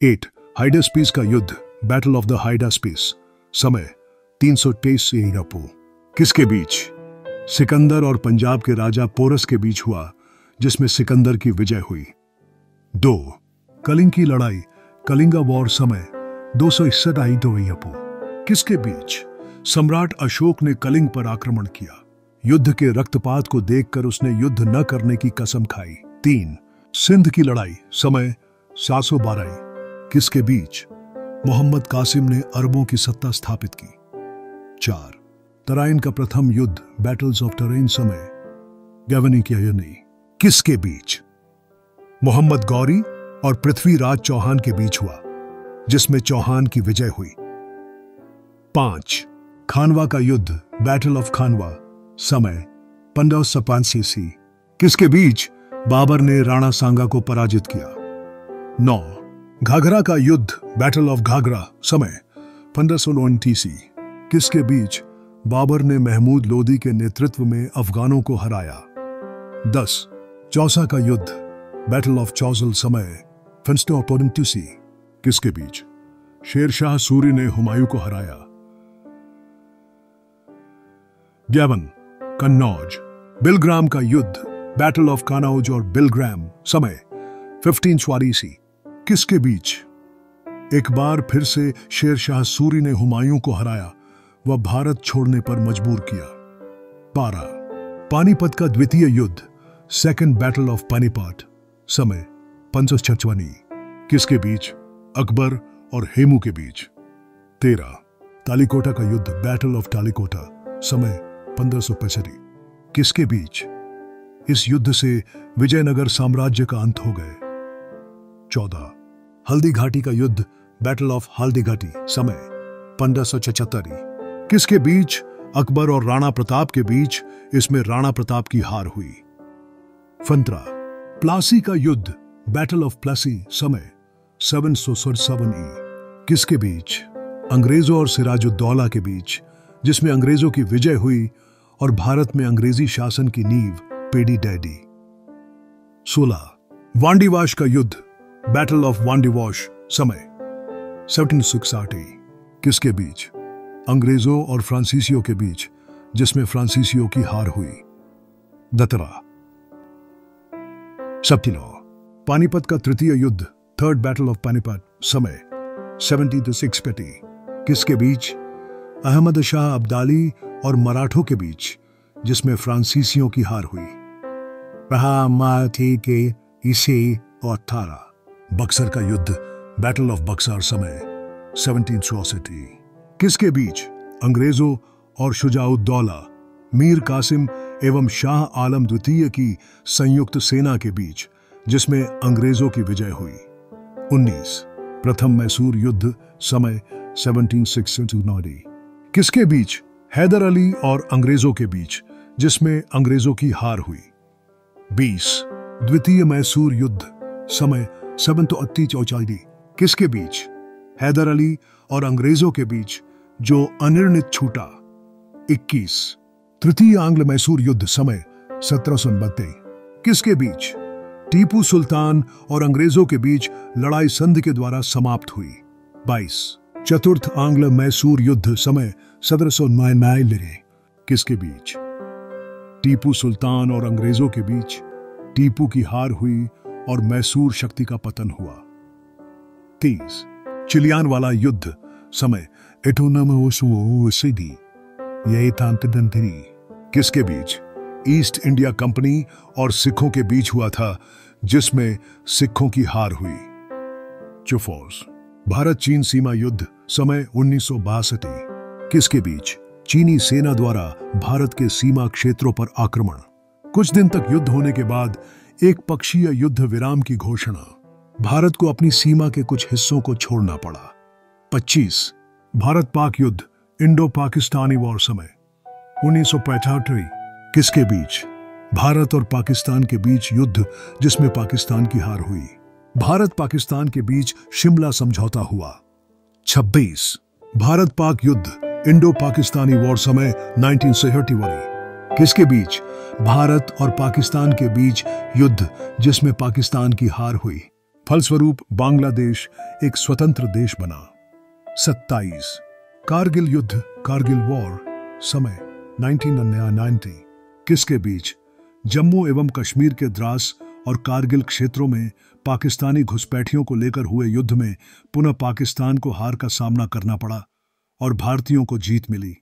8 हाइडास्पेस का युद्ध, battle of the हाइडास्पेस, समय 323 ईरापू, किसके बीच? सिकंदर और पंजाब के राजा पोरस के बीच हुआ, जिसमें सिकंदर की विजय हुई। 2 कलिंग की लड़ाई, कलिंगा वॉर, समय 261 ईरापू, किसके बीच? सम्राट अशोक ने कलिंग पर आक्रमण किया। युद्ध के रक्तपात को देखकर उसने युद्ध न करने की कसम खाई। 3 सिंध की लड़ाई, समय 712, किसके बीच? मोहम्मद कासिम ने अरबों की सत्ता स्थापित की। 4 तराइन का प्रथम युद्ध, बैटल्स ऑफ टरेन, समय गैवनिकियानी, किसके बीच? मोहम्मद गौरी और पृथ्वीराज चौहान के बीच हुआ, जिसमें चौहान की विजय हुई। 5 खानवा का युद्ध, बैटल ऑफ खानवा, समय 1585 ईस्वी, किसके बीच? बाबर ने राणा सांगा को पराजित किया। 9 घाघरा का युद्ध, बैटल ऑफ घाघरा, समय 1529 ईस्वी, किसके बीच? बाबर ने महमूद लोदी के नेतृत्व में अफगानों को हराया। 10 चौसा का युद्ध, बैटल ऑफ चौसल, समय 1542 ईस्वी, किसके बीच? शेरशाह सूरी ने हुमायूं को हराया। 11 कन्नौज, बिलग्राम का युद्ध, बैटल ऑफ कनौज और बिलग्राम, समय 1540 ईस्वी, किसके बीच? एक बार फिर से शेरशाह सूरी ने हुमायूं को हराया व भारत छोड़ने पर मजबूर किया। 12 पानीपत का द्वितीय युद्ध, सेकंड बैटल ऑफ पानीपत, समय 1556, किसके बीच? अकबर और हेमू के बीच। 13 तालीकोटा का युद्ध, बैटल ऑफ तालीकोटा, समय 1565, किसके बीच? इस युद्ध से विजयनगर साम्राज्य का अंत हो गए। 14 हल्दी घाटी का युद्ध, बैटल ऑफ हल्दी घाटी, समय 1576, किसके बीच? अकबर और राणा प्रताप के बीच, इसमें राणा प्रताप की हार हुई। 15 प्लासी का युद्ध, बैटल ऑफ प्लासी, समय 747 किसके बीच? अंग्रेजों और सिराजुद्दौला के बीच, जिसमें अंग्रेजों की विजय हुई और भारत में अंग्रेजी शासन की नींव पेडी डैडी। 16 वांडीवाश का युद्ध, बैटल ऑफ वांडीवाश, समय 1760, किसके बीच? अंग्रेजों और फ्रांसीसियों के बीच, जिसमें फ्रांसीसियों की हार हुई। 17 पानीपत का तृतीय युद्ध, थर्ड बैटल ऑफ पानीपत, समय 1760, किसके बीच? अहमद शाह अब्दाली और मराठों के बीच, जिसमें फ्रांसीसियों की हार हुई। के इसे और 18 बक्सर का युद्ध, बैटल ऑफ बक्सर, समय 1764, किसके बीच? अंग्रेजों और शुजाउद्दौला, मीर कासिम एवं शाह आलम द्वितीय की संयुक्त सेना के बीच, जिसमें अंग्रेजों की विजय हुई। 19 प्रथम मैसूर युद्ध, समय 1769, किसके बीच? हैदर अली और अंग्रेजों के बीच, जिसमें अंग्रेजों की हार हुई। 20 द्वितीय मैसूर युद्ध, समय 1738, किसके बीच? हैदर अली और अंग्रेजों के बीच, जो अनिर्णित छूटा। 21 तृतीय आंग्ल मैसूर युद्ध, समय 1792, किसके बीच? टीपू सुल्तान और अंग्रेजों के बीच लड़ाई संधि के द्वारा समाप्त हुई। 22 चतुर्थ आंग्ल मैसूर युद्ध, समय 1799, किसके बीच? टीपू सुल्तान और अंग्रेजों के बीच, टीपू की हार हुई और मैसूर शक्ति का पतन हुआ। 30 चिलियानवाला युद्ध, समय 1880, किसके बीच? ईस्ट इंडिया कंपनी और सिखों के बीच हुआ था, जिसमें सिखों की हार हुई। 24 भारत चीन सीमा युद्ध, समय 1962, किसके बीच? चीनी सेना द्वारा भारत के सीमा क्षेत्रों पर आक्रमण। कुछ दिन तक युद्ध होने के बाद एक पक्षीय युद्ध विराम की घोषणा। भारत को अपनी सीमा के कुछ हिस्सों को छोड़ना पड़ा। 25 भारत पाक युद्ध, इंडो पाकिस्तानी वॉर, समय 1975, किसके बीच? भारत और पाकिस्तान के बीच युद्ध, जिसमें पाकिस्तान की हार हुई। भारत पाकिस्तान के बीच शिमला समझौता हुआ। 26 भारत पाक युद्ध, इंडो पाकिस्तानी वॉर, समय 1971, किसके बीच? भारत और पाकिस्तान के बीच युद्ध, जिसमें पाकिस्तान की हार हुई। फलस्वरूप बांग्लादेश एक स्वतंत्र देश बना। 27 कारगिल युद्ध, कारगिल वॉर, समय 1990। किसके बीच? जम्मू एवं कश्मीर के द्रास और कारगिल क्षेत्रों में पाकिस्तानी घुसपैठियों को लेकर हुए युद्ध में पुनः पाकिस्तान को हार का सामना करना पड़ा और भारतीयों को जीत मिली।